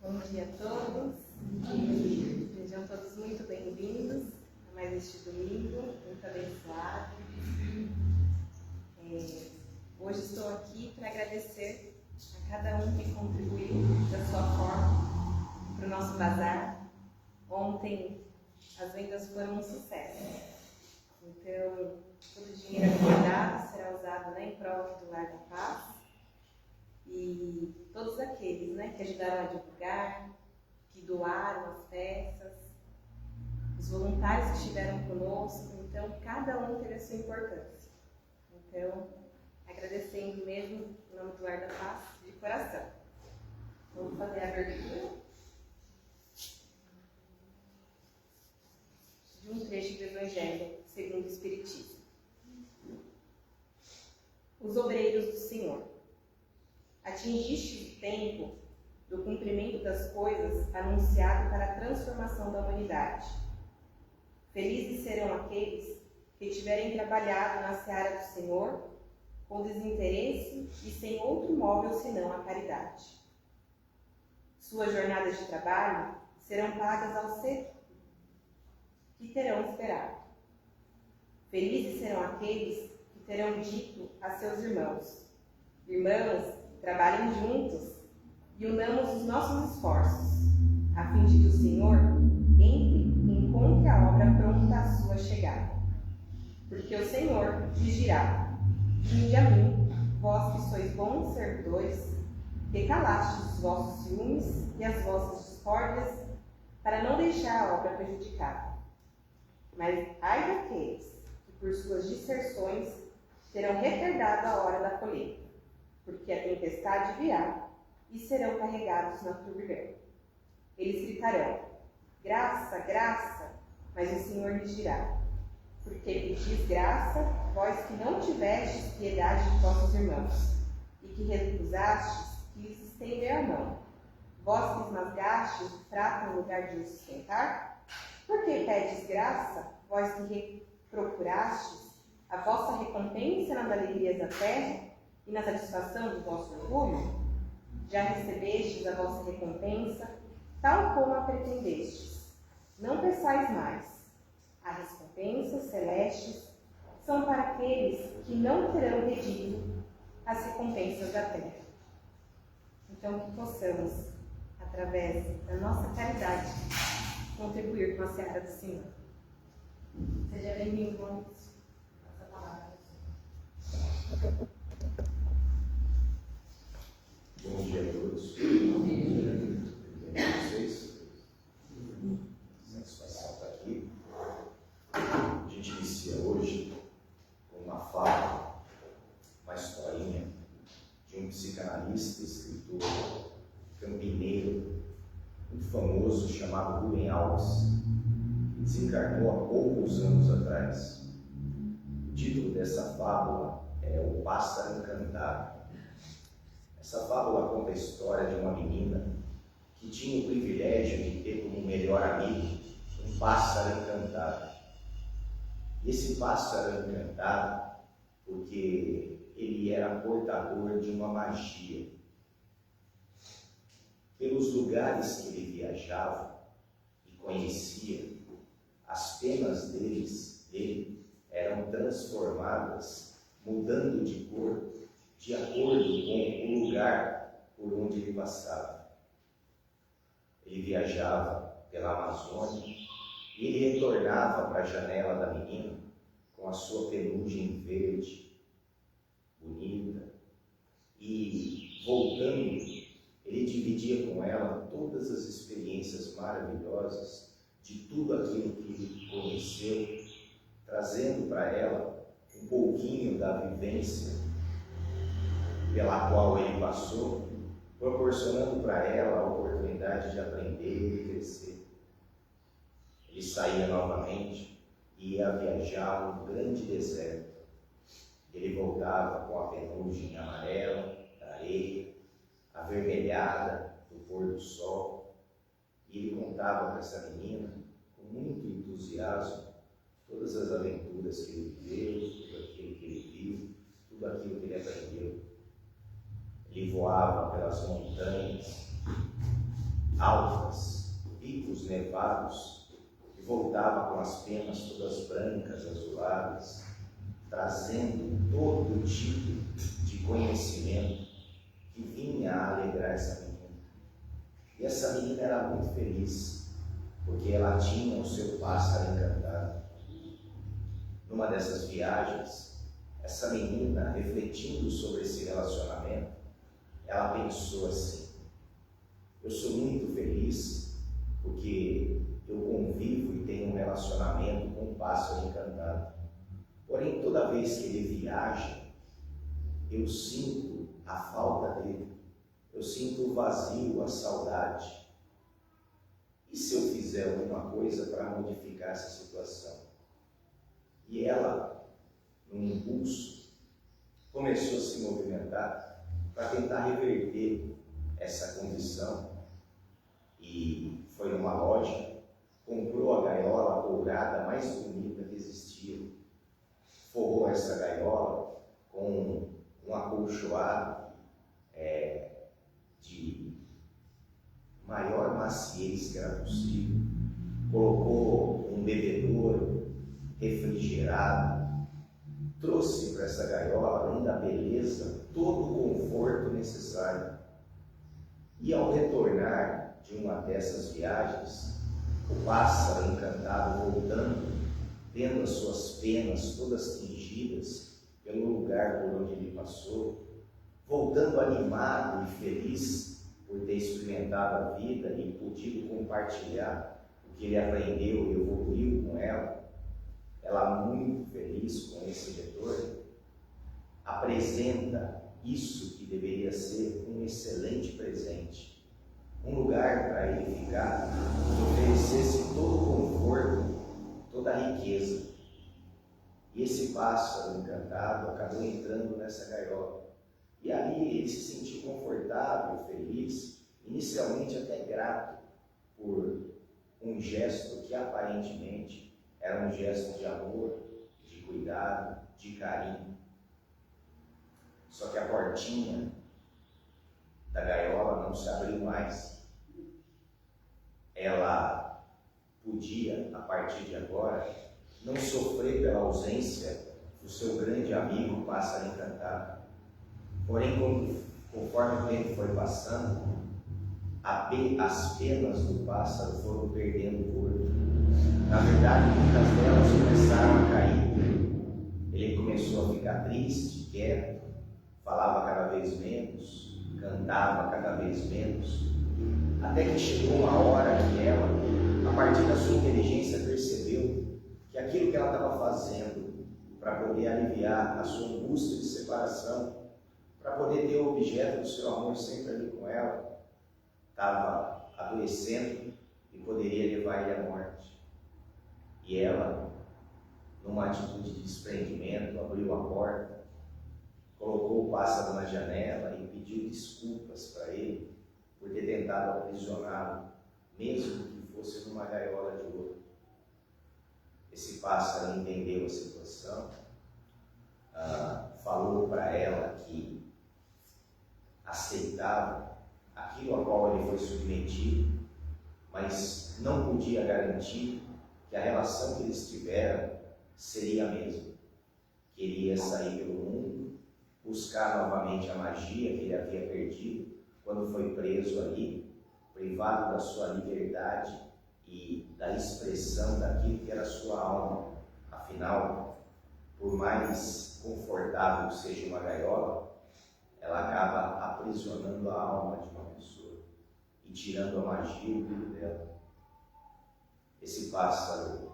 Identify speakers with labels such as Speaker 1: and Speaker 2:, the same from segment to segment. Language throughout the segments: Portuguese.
Speaker 1: Bom dia a todos. Sejam todos muito bem-vindos a mais este domingo, muito abençoado. Hoje estou aqui para agradecer a cada um que contribuiu da sua forma para o nosso bazar. Ontem as vendas foram um sucesso. Então, todo o dinheiro arrecadado será usado em prol do Lar da Paz. E todos aqueles que ajudaram a divulgar, que doaram as peças, os voluntários que estiveram conosco, então cada um teve a sua importância. Então, agradecendo mesmo em nome do Lar da Paz, de coração. Vamos fazer a abertura de um trecho do Evangelho segundo o Espiritismo. Os obreiros do Senhor. Atingiste o tempo do cumprimento das coisas anunciado para a transformação da humanidade. Felizes serão aqueles que tiverem trabalhado na seara do Senhor com desinteresse e sem outro móvel senão a caridade. Suas jornadas de trabalho serão pagas ao cedo que terão esperado. Felizes serão aqueles que terão dito a seus irmãos: irmãos, trabalhem juntos e unamos os nossos esforços, a fim de que o Senhor entre e encontre a obra pronta à sua chegada. Porque o Senhor lhes dirá: vinde a mim, vós que sois bons servidores, que calastes os vossos ciúmes e as vossas discórdias, para não deixar a obra prejudicada. Mas ai daqueles que por suas disserções terão retardado a hora da colheita, porque a tempestade virá e serão carregados na turbilhão. Eles gritarão: graça, graça, mas o Senhor lhes dirá: porque pedis graça, vós que não tivestes piedade de vossos irmãos, e que recusastes que lhes estender a mão, vós que esmagastes o fraco em lugar de o sustentar? Porque pedes graça, vós que procurastes a vossa recompensa nas alegrias da terra e na satisfação do vosso orgulho? Já recebestes a vossa recompensa, tal como a pretendestes. Não peçais mais. As recompensas celestes são para aqueles que não terão pedido as recompensas da terra. Então, que possamos, através da nossa caridade, contribuir com a seara do Senhor. Seja bem-vindo, irmãos. Essa palavra.
Speaker 2: Bom dia a todos. Bom dia a vocês. Satisfação estar aqui. A gente inicia hoje com uma fala, uma historinha de um psicanalista, escritor campineiro, muito famoso, chamado Rubem Alves, que desencarnou há poucos anos atrás. O título dessa fábula é O Pássaro Encantado. Essa fábula conta a história de uma menina que tinha o privilégio de ter como melhor amigo um pássaro encantado. E esse pássaro encantado, porque ele era portador de uma magia. Pelos lugares que ele viajava e conhecia, as penas dele eram transformadas, mudando de cor, de acordo com o lugar por onde ele passava. Ele viajava pela Amazônia e ele retornava para a janela da menina com a sua penugem verde, bonita, e voltando, ele dividia com ela todas as experiências maravilhosas de tudo aquilo que ele conheceu, trazendo para ela um pouquinho da vivência pela qual ele passou, proporcionando para ela a oportunidade de aprender e crescer. Ele saía novamente e ia viajar no grande deserto. Ele voltava com a penugem amarela da areia, avermelhada do pôr do sol, e ele contava para essa menina, com muito entusiasmo, todas as aventuras que ele viveu, tudo aquilo que ele viu, tudo aquilo que ele aprendeu. Ele voava pelas montanhas altas, picos nevados, e voltava com as penas todas brancas, azuladas, trazendo todo tipo de conhecimento que vinha a alegrar essa menina. E essa menina era muito feliz, porque ela tinha o seu pássaro encantado. Numa dessas viagens, essa menina, refletindo sobre esse relacionamento, ela pensou assim: eu sou muito feliz porque eu convivo e tenho um relacionamento com um pássaro encantado. Porém, toda vez que ele viaja, eu sinto a falta dele, eu sinto o vazio, a saudade. E se eu fizer alguma coisa para modificar essa situação? E ela, num impulso, começou a se movimentar para tentar reverter essa condição. E foi numa loja, comprou a gaiola dourada mais bonita que existia, forrou essa gaiola com um acolchoado de maior maciez que era possível, colocou um bebedouro refrigerado, trouxe para essa gaiola, além da beleza, todo o conforto necessário. E ao retornar de uma dessas viagens, o pássaro encantado voltando, tendo as suas penas todas tingidas pelo lugar por onde ele passou, voltando animado e feliz por ter experimentado a vida e podido compartilhar o que ele aprendeu e evoluiu com ela, ela muito feliz com esse retorno, apresenta isso que deveria ser um excelente presente, um lugar para ele ficar, que oferecesse todo o conforto, toda a riqueza. E esse pássaro encantado acabou entrando nessa gaiola. E ali ele se sentiu confortável, feliz, inicialmente até grato por um gesto que aparentemente era um gesto de amor, de cuidado, de carinho. Só que a portinha da gaiola não se abriu mais. Ela podia, a partir de agora, não sofrer pela ausência do seu grande amigo pássaro encantado. Porém, conforme o tempo foi passando, as penas do pássaro foram perdendo corpo. Na verdade, muitas delas começaram a cair. Ele começou a ficar triste, quieto, falava cada vez menos, cantava cada vez menos, até que chegou uma hora que ela, a partir da sua inteligência, percebeu que aquilo que ela estava fazendo para poder aliviar a sua angústia de separação, para poder ter o objeto do seu amor sempre ali com ela, estava adoecendo e poderia levar ele à morte. E ela, numa atitude de desprendimento, abriu a porta, colocou o pássaro na janela e pediu desculpas para ele por ter tentado aprisioná-lo, mesmo que fosse numa gaiola de ouro. Esse pássaro entendeu a situação, falou para ela que aceitava aquilo a qual ele foi submetido, mas não podia garantir que a relação que eles tiveram seria a mesma. Queria sair pelo mundo, buscar novamente a magia que ele havia perdido quando foi preso ali, privado da sua liberdade e da expressão daquilo que era a sua alma. Afinal, por mais confortável que seja uma gaiola, ela acaba aprisionando a alma de uma pessoa e tirando a magia e o brilho dela. Esse pássaro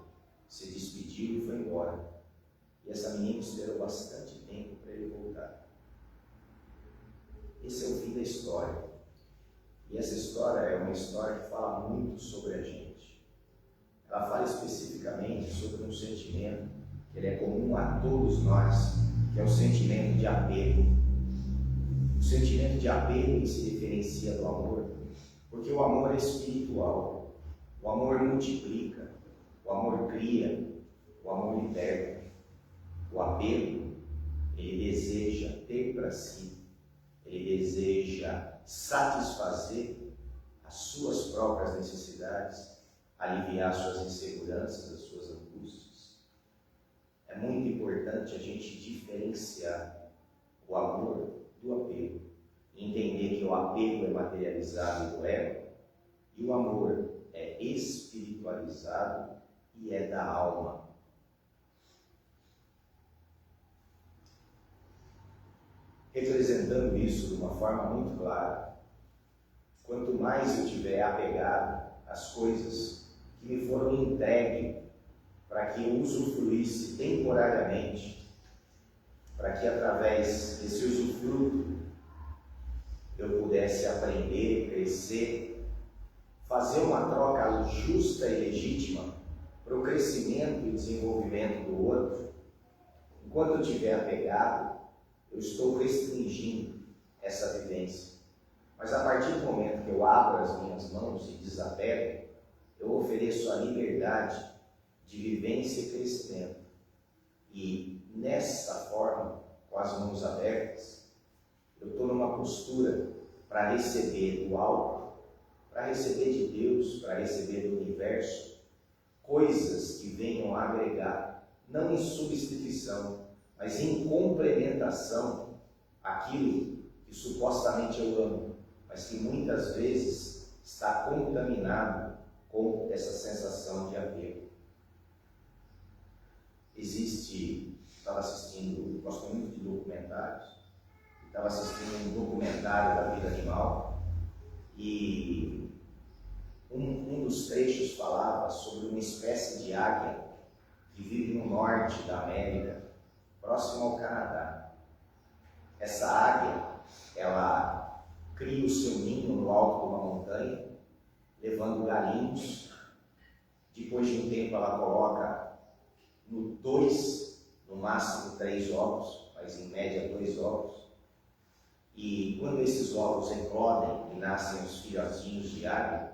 Speaker 2: se despediu e foi embora. E essa menina esperou bastante tempo para ele voltar. Esse é o fim da história. E essa história é uma história que fala muito sobre a gente. Ela fala especificamente sobre um sentimento que ele é comum a todos nós, que é o sentimento de apego. O sentimento de apego que se diferencia do amor, porque o amor é espiritual. O amor multiplica, o amor cria, o amor liberta. O apego, ele deseja ter para si, ele deseja satisfazer as suas próprias necessidades, aliviar suas inseguranças, as suas angústias. É muito importante a gente diferenciar o amor do apego. Entender que o apego é materializado do ego e o amor é espiritualizado e é da alma. Representando isso de uma forma muito clara, quanto mais eu tiver apegado às coisas que me foram entregues para que eu usufruísse temporariamente, para que através desse usufruto eu pudesse aprender, crescer, fazer uma troca justa e legítima para o crescimento e desenvolvimento do outro. Enquanto eu estiver apegado, eu estou restringindo essa vivência. Mas a partir do momento que eu abro as minhas mãos e desapego, eu ofereço a liberdade de vivência e crescimento. E nessa forma, com as mãos abertas, eu estou numa postura para receber do alto, para receber de Deus, para receber do universo, coisas que venham agregar, não em substituição, mas em complementação àquilo que supostamente eu amo, mas que muitas vezes está contaminado com essa sensação de apego. Estava assistindo, gosto muito de documentários, estava assistindo um documentário da vida animal e um dos trechos falava sobre uma espécie de águia que vive no norte da América, próximo ao Canadá. Essa águia, ela cria o seu ninho no alto de uma montanha, levando galinhos. Depois de um tempo ela coloca no máximo 3 ovos, mas em média 2 ovos. E quando esses ovos eclodem e nascem os filhotinhos de águia,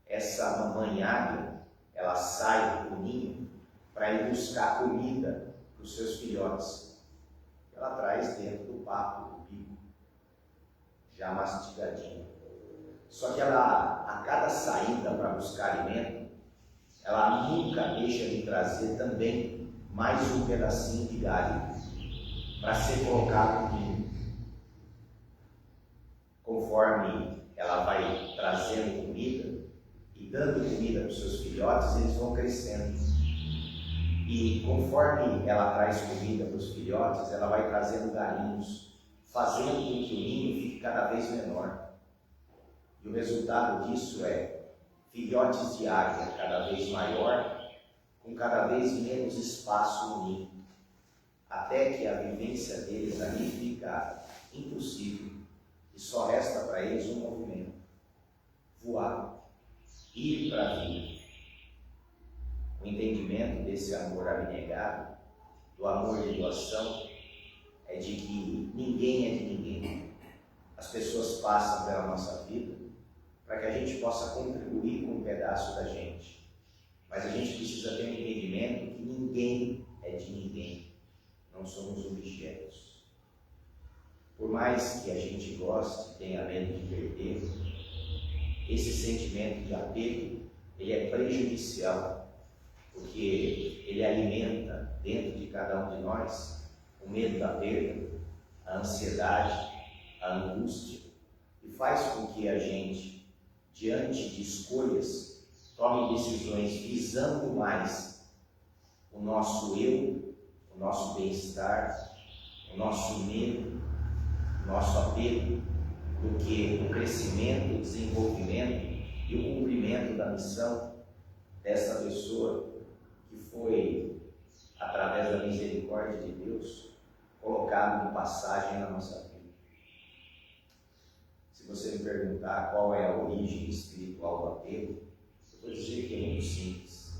Speaker 2: essa mamãe águia, ela sai do ninho para ir buscar comida para os seus filhotes. Ela traz dentro do papo, do bico, já mastigadinho. Só que ela, a cada saída para buscar alimento, ela nunca deixa de trazer também mais um pedacinho de galho para ser colocado no ninho. Conforme ela vai trazendo comida e dando comida para os seus filhotes, eles vão crescendo. E conforme ela traz comida para os filhotes, ela vai trazendo galinhos, fazendo com que o ninho fique cada vez menor. E o resultado disso é filhotes de águia cada vez maior, com cada vez menos espaço no ninho, até que a vivência deles ali fica impossível. E só resta para eles um movimento: voar, ir para a vida. O entendimento desse amor abnegado, do amor de doação, é de que ninguém é de ninguém. As pessoas passam pela nossa vida para que a gente possa contribuir com um pedaço da gente. Mas a gente precisa ter um entendimento que ninguém é de ninguém. Não somos objetos. Por mais que a gente goste, tenha medo de perder, esse sentimento de apego, ele é prejudicial, porque ele alimenta dentro de cada um de nós o medo da perda, a ansiedade, a angústia, e faz com que a gente, diante de escolhas, tome decisões visando mais o nosso eu, o nosso bem-estar, o nosso medo, o nosso apego, do que o crescimento, o desenvolvimento e o cumprimento da missão dessa pessoa que foi, através da misericórdia de Deus, colocado em passagem na nossa vida. Se você me perguntar qual é a origem espiritual do apego, eu vou dizer que é muito simples.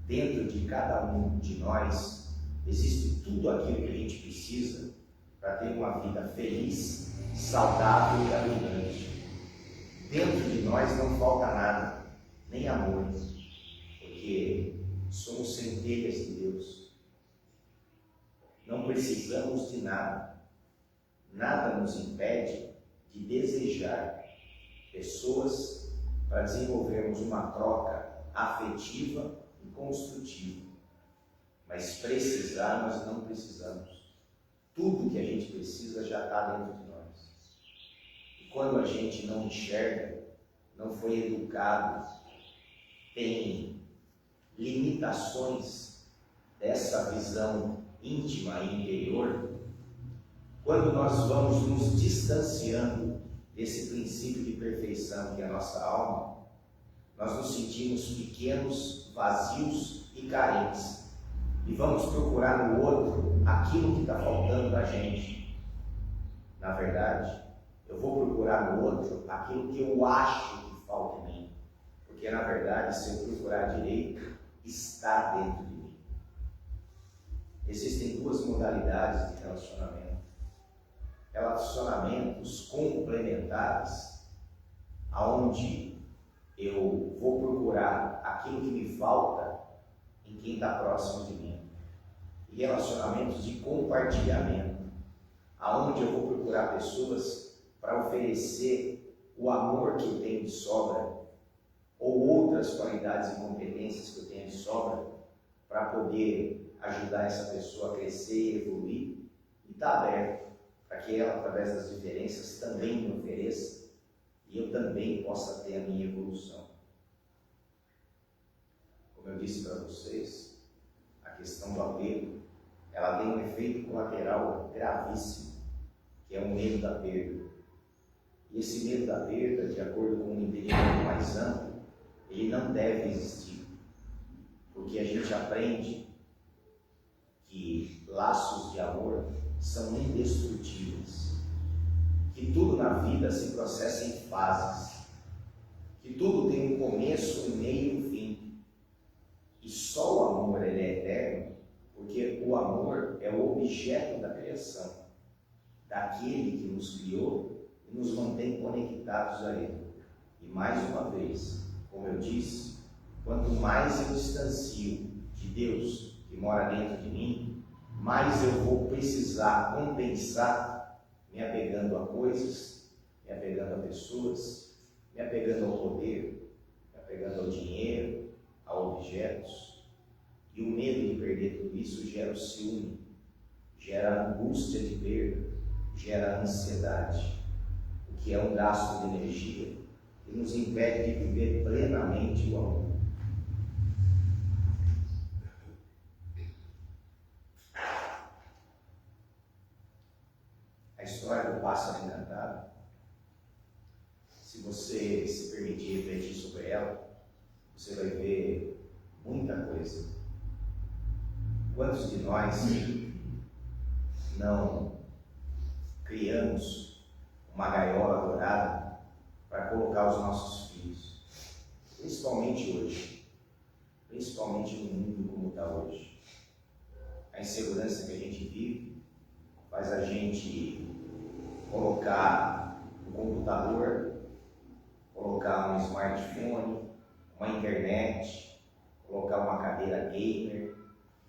Speaker 2: Dentro de cada um de nós existe tudo aquilo que a gente precisa para ter uma vida feliz, saudável e abundante. Dentro de nós não falta nada, nem amor, porque somos centelhas de Deus. Não precisamos de nada. Nada nos impede de desejar pessoas para desenvolvermos uma troca afetiva e construtiva. Mas precisar, nós não precisamos. Tudo que a gente precisa já está dentro de nós. E quando a gente não enxerga, não foi educado, tem limitações dessa visão íntima e interior, quando nós vamos nos distanciando desse princípio de perfeição que é a nossa alma, nós nos sentimos pequenos, vazios e carentes. E vamos procurar no outro aquilo que está faltando da gente. Na verdade, eu vou procurar no outro aquilo que eu acho que falta em mim. Porque, na verdade, se eu procurar direito, está dentro de mim. Existem duas modalidades de relacionamento. Relacionamentos complementares, aonde eu vou procurar aquilo que me falta em quem está próximo de mim. E relacionamentos de compartilhamento, aonde eu vou procurar pessoas para oferecer o amor que eu tenho de sobra, ou outras qualidades e competências que eu tenho de sobra, para poder ajudar essa pessoa a crescer e evoluir, e estar aberto para que ela, através das diferenças, também me ofereça, e eu também possa ter a minha evolução. Como eu disse para vocês, a questão do apego, ela tem um efeito colateral gravíssimo, que é o medo da perda. E esse medo da perda, de acordo com um entendimento mais amplo, ele não deve existir, porque a gente aprende que laços de amor são indestrutíveis, que tudo na vida se processa em fases, que tudo tem um começo, um meio e um fim, e só o amor ele é eterno, porque o amor é o objeto da criação, daquele que nos criou e nos mantém conectados a ele. E mais uma vez, como eu disse, quanto mais eu distancio de Deus que mora dentro de mim, mais eu vou precisar compensar me apegando a coisas, me apegando a pessoas, me apegando ao poder, me apegando ao dinheiro, a objetos. E o medo de perder tudo isso gera o ciúme, gera a angústia de perda, gera a ansiedade, o que é um gasto de energia que nos impede de viver plenamente o amor. A história do pássaro encantado, se você se permitir refletir sobre ela, você vai ver muita coisa. Quantos de nós não criamos uma gaiola dourada para colocar os nossos filhos? Principalmente hoje, principalmente no mundo como está hoje. A insegurança que a gente vive faz a gente colocar um computador, colocar um smartphone, uma internet, colocar uma cadeira gamer,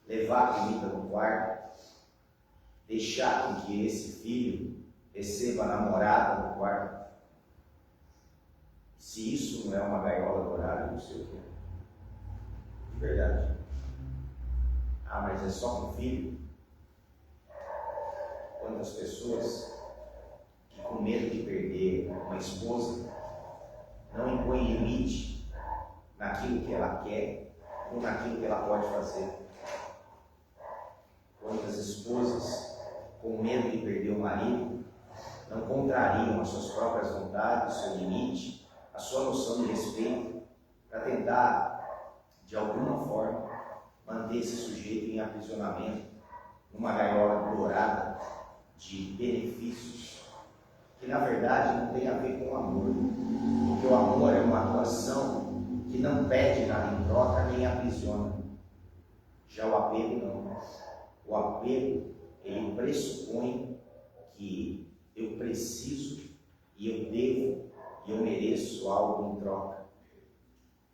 Speaker 2: levar a comida no quarto, deixar com que esse filho receba a namorada no quarto. Se isso não é uma gaiola dourada, não sei o que é. De verdade. Ah, mas é só com filho? Quantas pessoas que com medo de perder uma esposa não impõem limite naquilo que ela quer ou naquilo que ela pode fazer? Quantas esposas, com medo de perder o marido, não contrariam as suas próprias vontades, o seu limite, a sua noção de respeito, para tentar, de alguma forma, manter esse sujeito em aprisionamento, numa gaiola dourada de benefícios, que na verdade não tem a ver com o amor, porque o amor é uma atuação que não pede nada em troca nem aprisiona. Já o apego não. O apego, ele pressupõe que eu preciso e eu devo e eu mereço algo em troca.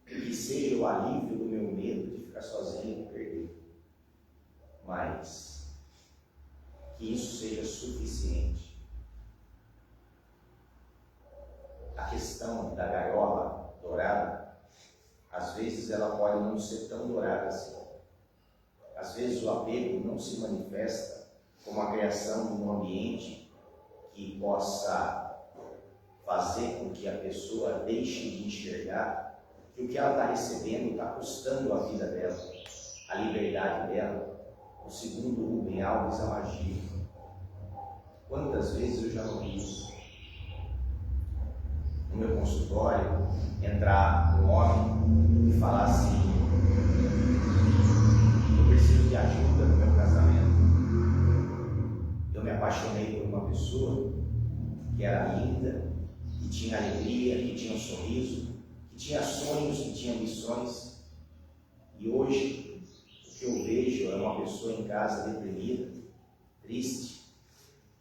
Speaker 2: Que seja o alívio do meu medo de ficar sozinho e perder. Mas que isso seja suficiente. a questão da gaiola dourada, às vezes ela pode não ser tão dourada assim. Às vezes o apego não se manifesta como a criação de um ambiente que possa fazer com que a pessoa deixe de enxergar que o que ela está recebendo está custando a vida dela, a liberdade dela. O segundo Rubem Alves, a magia. Quantas vezes eu já não vi isso? No meu consultório, entrar um homem e falar assim: eu preciso de ajuda no meu casamento. Eu me apaixonei por uma pessoa que era linda, que tinha alegria, que tinha um sorriso, que tinha sonhos, que tinha ambições, e hoje o que eu vejo é uma pessoa em casa deprimida, triste,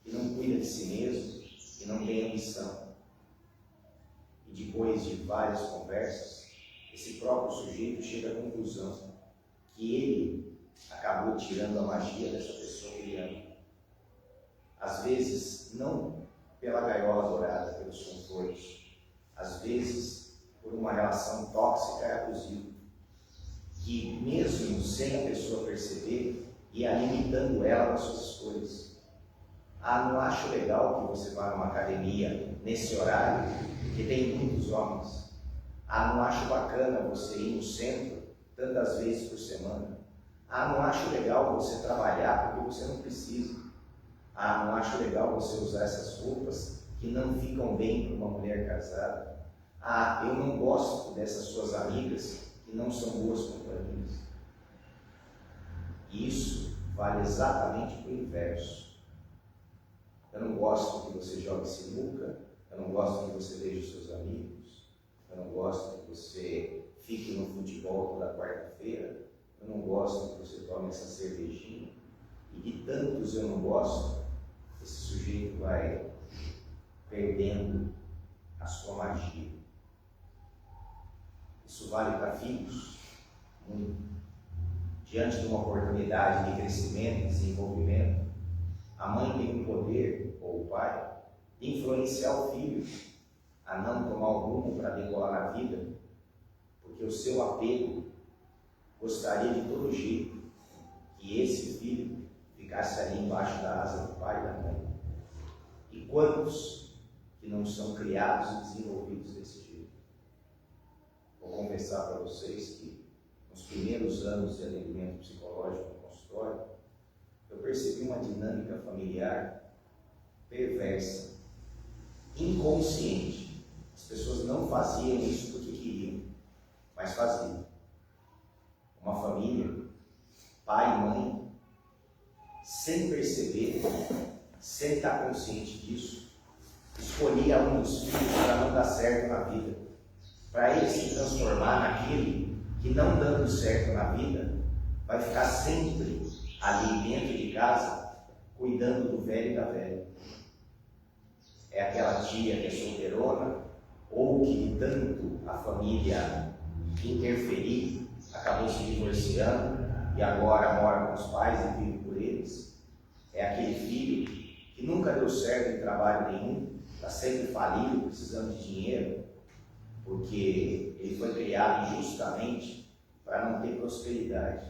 Speaker 2: que não cuida de si mesmo, que não tem ambição. E depois de várias conversas, esse próprio sujeito chega à conclusão que ele acabou tirando a magia dessa pessoa que ele ama. Às vezes, não pela gaiola dourada, pelos confortos, às vezes por uma relação tóxica e abusiva, que mesmo sem a pessoa perceber, ia limitando ela nas suas escolhas. Ah, não acho legal que você vá numa academia nesse horário, porque tem muitos homens. Ah, não acho bacana você ir no centro tantas vezes por semana. Ah, não acho legal você trabalhar porque você não precisa. Ah, não acho legal você usar essas roupas que não ficam bem para uma mulher casada. Ah, eu não gosto dessas suas amigas que não são boas companhias. Isso vale exatamente para o inverso. Eu não gosto que você jogue sinuca, eu não gosto que você veja os seus amigos, eu não gosto que você fique no futebol toda quarta-feira, eu não gosto que você tome essa cervejinha, e de tantos eu não gosto, esse sujeito vai perdendo a sua magia. Isso vale para filhos, muito. Diante de uma oportunidade de crescimento e desenvolvimento, a mãe tem o poder, ou o pai, de influenciar o filho a não tomar o rumo para decolar na vida, porque o seu apego gostaria de todo jeito que esse filho ficasse ali embaixo da asa do pai e da mãe. E quantos que não são criados e desenvolvidos desse jeito? Vou confessar para vocês que nos primeiros anos de atendimento psicológico no consultório, eu percebi uma dinâmica familiar perversa, inconsciente. As pessoas não faziam isso porque queriam, mas faziam. Uma família, pai e mãe, sem perceber, sem estar consciente disso, escolhia um dos filhos para não dar certo na vida, para ele se transformar naquele que, não dando certo na vida, vai ficar sempre ali dentro de casa, cuidando do velho e da velha. É aquela tia que é solteirona, ou que de tanto a família interferir, acabou se divorciando e agora mora com os pais e vive por eles. É aquele filho que nunca deu certo em trabalho nenhum, está sempre falido, precisando de dinheiro, porque ele foi criado injustamente para não ter prosperidade.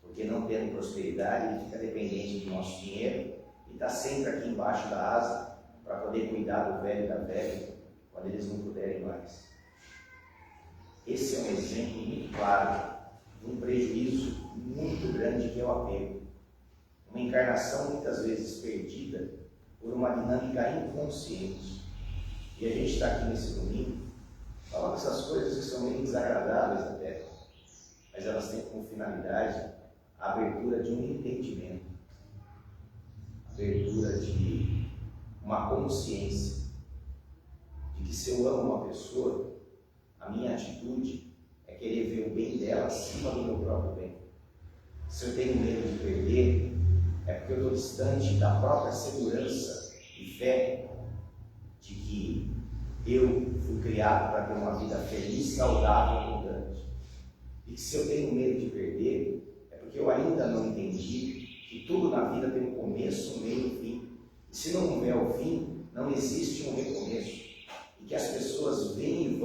Speaker 2: Porque não tendo prosperidade, ele fica dependente do nosso dinheiro e está sempre aqui embaixo da asa para poder cuidar do velho e da velha quando eles não puderem mais. Esse é um exemplo muito claro de um prejuízo muito grande que é o apego. Uma encarnação muitas vezes perdida por uma dinâmica inconsciente. E a gente está aqui nesse domingo falando essas coisas que são meio desagradáveis até, mas elas têm como finalidade a abertura de um entendimento, a abertura de uma consciência de que se eu amo uma pessoa, a minha atitude é querer ver o bem dela acima do meu próprio bem. Se eu tenho medo de perder, é porque eu estou distante da própria segurança e fé de que eu fui criado para ter uma vida feliz, saudável e abundante. E que se eu tenho medo de perder, é porque eu ainda não entendi que tudo na vida tem um começo, um meio e um fim. E se não houver o fim, não existe um recomeço. E que as pessoas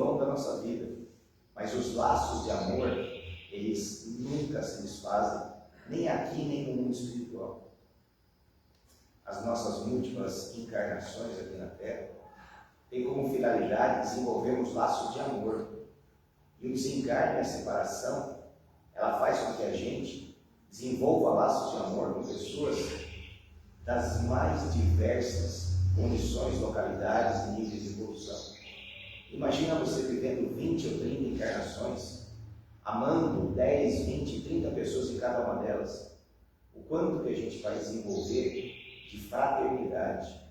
Speaker 2: vão da nossa vida, mas os laços de amor, eles nunca se desfazem, nem aqui, nem no mundo espiritual. As nossas múltiplas encarnações aqui na Terra têm como finalidade desenvolvermos laços de amor. E o desencarne, a separação, ela faz com que a gente desenvolva laços de amor com pessoas das mais diversas condições, localidades e níveis de evolução. Imagina você vivendo 20 ou 30 encarnações, amando 10, 20, 30 pessoas em cada uma delas. O quanto que a gente vai desenvolver de fraternidade,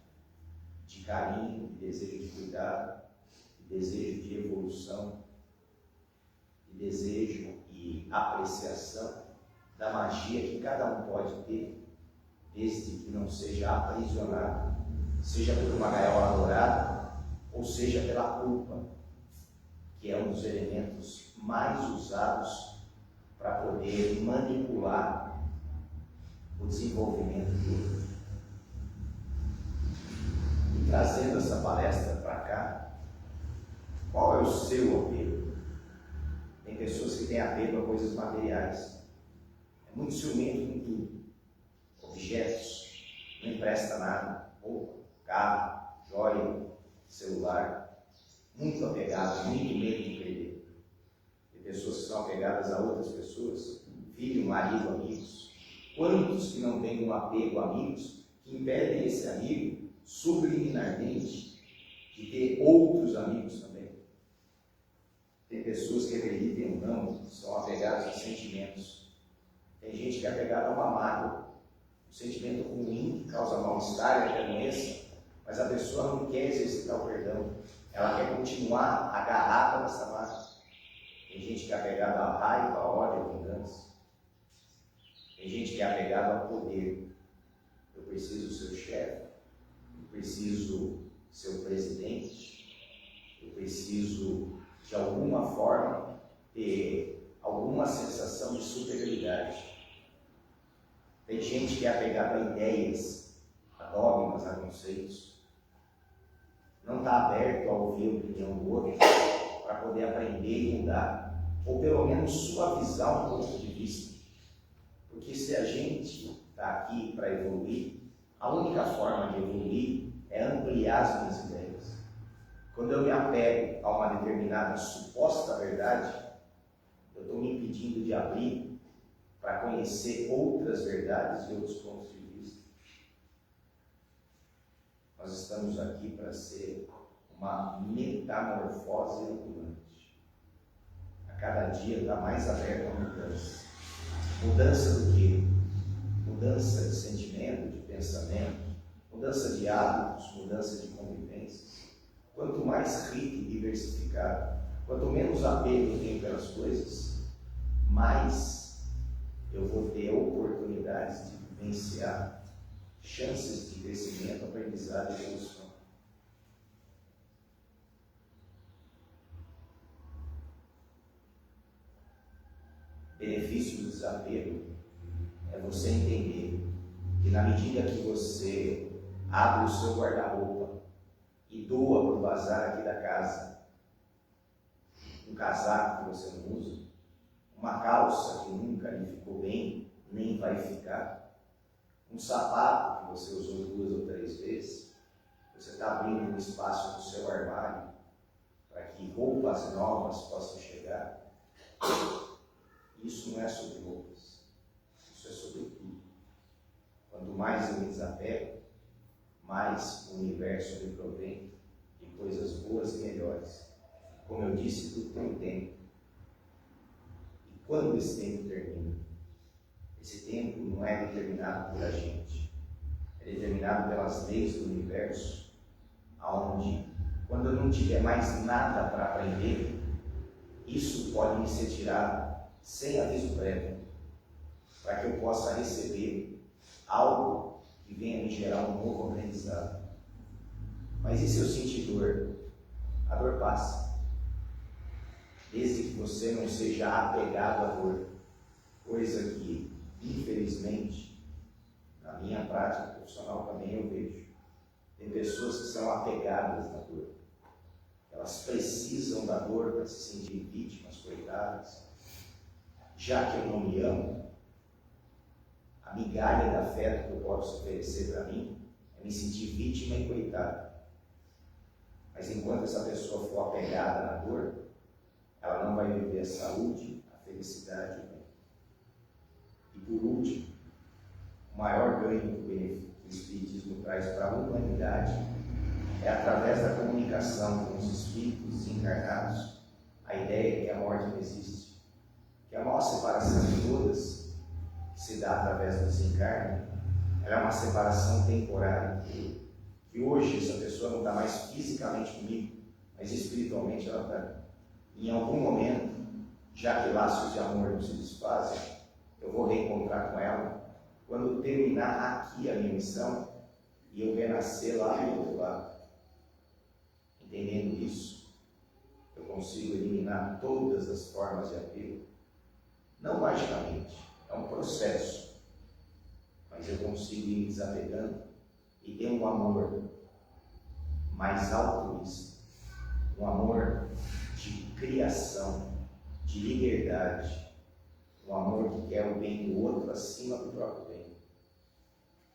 Speaker 2: de carinho, de desejo de cuidado, de desejo de evolução, de desejo e apreciação da magia que cada um pode ter, desde que não seja aprisionado, seja por uma gaiola dourada, ou seja pela culpa, que é um dos elementos mais usados para poder manipular o desenvolvimento do outro. E trazendo essa palestra para cá, qual é o seu apego? Tem pessoas que têm apego a coisas materiais. É muito ciumento com tudo. Objetos, não empresta nada, roupa, carro, joia, celular, muito apegado, muito medo de perder. Tem pessoas que são apegadas a outras pessoas, filho, marido, amigos. Quantos que não têm um apego a amigos que impedem esse amigo subliminarmente de ter outros amigos também? Tem pessoas que acreditem ou não, são apegadas a sentimentos. Tem gente que é apegada a uma mágoa, um sentimento ruim que causa mal-estar e até doença, mas a pessoa não quer exercitar o perdão, ela quer continuar agarrada nessa mágoa. Tem gente que é apegada à raiva, à ódio, à vingança. Tem gente que é apegada ao poder. Eu preciso ser o chefe, eu preciso ser o presidente, eu preciso, de alguma forma, ter alguma sensação de superioridade. Tem gente que é apegada a ideias, a dogmas, a conceitos. Não está aberto a ouvir a opinião do outro para poder aprender e mudar, ou pelo menos suavizar um ponto de vista. Porque se a gente está aqui para evoluir, a única forma de evoluir é ampliar as minhas ideias. Quando eu me apego a uma determinada suposta verdade, eu estou me impedindo de abrir para conhecer outras verdades e outros pontos de vista. Nós estamos aqui para ser uma metamorfose ambulante. A cada dia está mais aberta a mudança. Mudança do quê? Mudança de sentimento, de pensamento, mudança de hábitos, mudança de convivências. Quanto mais rico e diversificado, quanto menos apego eu tenho pelas coisas, mais eu vou ter oportunidades de vivenciar chances de crescimento, aprendizado e evolução. Benefício do desapego é você entender que na medida que você abre o seu guarda-roupa e doa para o bazar aqui da casa um casaco que você não usa, uma calça que nunca lhe ficou bem, nem vai ficar, um sapato que você usou 2 ou 3 vezes, você está abrindo um espaço no seu armário para que roupas novas possam chegar. Isso não é sobre roupas, isso é sobre tudo. Quanto mais eu me desapego, mais o universo me provém de coisas boas e melhores. Como eu disse, tudo tem um tempo. E quando esse tempo termina? Esse tempo não é determinado por a gente, é determinado pelas leis do universo, aonde, quando eu não tiver mais nada para aprender, isso pode me ser tirado sem aviso prévio, para que eu possa receber algo que venha me gerar um novo aprendizado. Mas e se eu sentir dor? A dor passa. Desde que você não seja apegado à dor, coisa que, infelizmente, na minha prática profissional também eu vejo. Tem pessoas que são apegadas na dor. Elas Elas precisam da dor para se sentir vítimas, coitadas. Já que eu não me amo, a migalha de afeto que eu posso oferecer para mim é me sentir vítima e coitada. Mas enquanto essa pessoa for apegada na dor, ela não vai viver a saúde, a felicidade. E por último, o maior ganho que o Espiritismo traz para a humanidade é através da comunicação com os espíritos desencarnados, a ideia de que a morte não existe, que a maior separação de todas, que se dá através do desencarne, ela é uma separação temporária, que hoje essa pessoa não está mais fisicamente comigo, mas espiritualmente ela está. Em algum momento, já que laços de amor não se desfazem, eu vou reencontrar com ela quando terminar aqui a minha missão e eu renascer lá do outro lado. Entendendo isso, eu consigo eliminar todas as formas de apego. Não magicamente, é um processo, mas eu consigo ir me desapegando e ter um amor mais altruísta, um amor de criação, de liberdade, um amor que quer o bem do outro acima do próprio bem.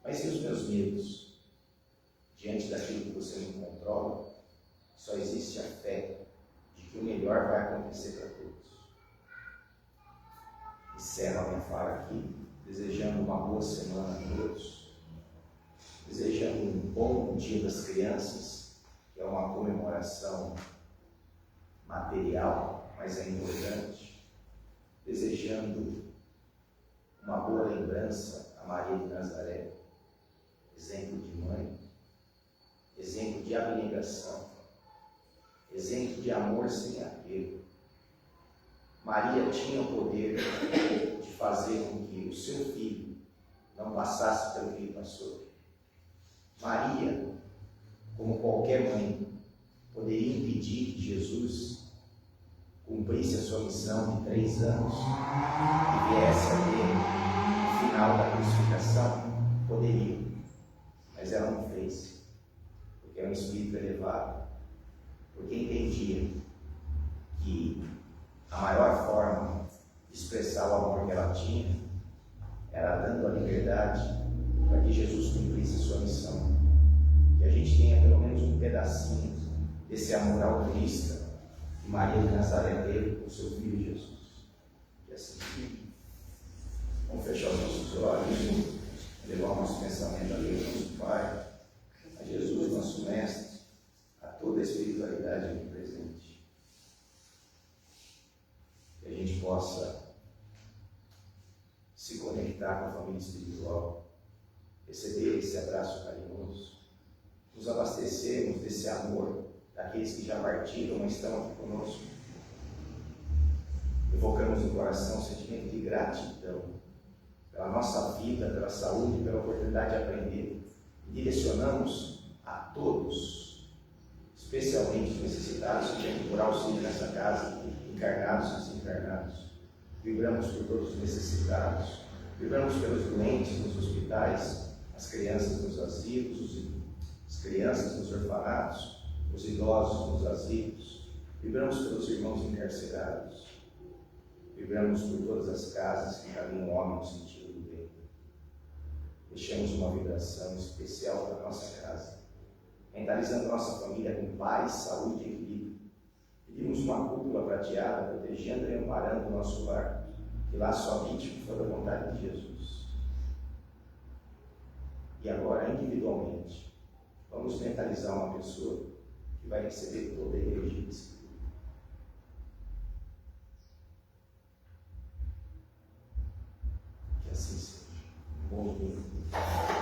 Speaker 2: Mas e os meus medos? Diante daquilo que você não controla, só existe a fé de que o melhor vai acontecer para todos. Encerro a minha fala aqui, desejando uma boa semana a todos, desejando um bom Dia das Crianças, que é uma comemoração material, mas é importante, desejando uma boa lembrança a Maria de Nazaré, exemplo de mãe, exemplo de abnegação, exemplo de amor sem apego. Maria tinha o poder de fazer com que o seu filho não passasse pelo que ele passou. Maria, como qualquer mãe, poderia impedir que Jesus cumprisse a sua missão de 3 anos e viesse a ter o final da crucificação? Poderia, mas ela não fez, porque é um espírito elevado, porque entendia que a maior forma de expressar o amor que ela tinha era dando a liberdade para que Jesus cumprisse a sua missão. Que a gente tenha pelo menos um pedacinho desse amor altruísta que Maria de Nazaré teve com seu filho Jesus. E assim, vamos fechar os nossos olhos, levar o nosso pensamento a Deus, nosso Pai, a Jesus, nosso Mestre, a toda a espiritualidade aqui presente. Que a gente possa se conectar com a família espiritual, receber esse abraço carinhoso, nos abastecermos desse amor daqueles que já partiram, mas estão aqui conosco. Evocamos no coração um sentimento de gratidão pela nossa vida, pela saúde, pela oportunidade de aprender. E direcionamos a todos, especialmente os necessitados que têm que procurar auxílio nessa casa, encarnados e desencarnados. Vibramos por todos os necessitados, vibramos pelos doentes nos hospitais, as crianças nos asilos, as crianças nos orfanatos, os idosos nos asilos, vibramos pelos irmãos encarcerados, vibramos por todas as casas que caminham o homem no sentido do bem. Deixamos uma vibração especial para a nossa casa, mentalizando nossa família com paz, saúde e equilíbrio. Pedimos uma cúpula prateada, protegendo e amparando o nosso lar, que lá só habite for da vontade de Jesus. E agora, individualmente, vamos mentalizar uma pessoa que vai receber toda a energia desse Espírito. Que assim seja. Bom dia.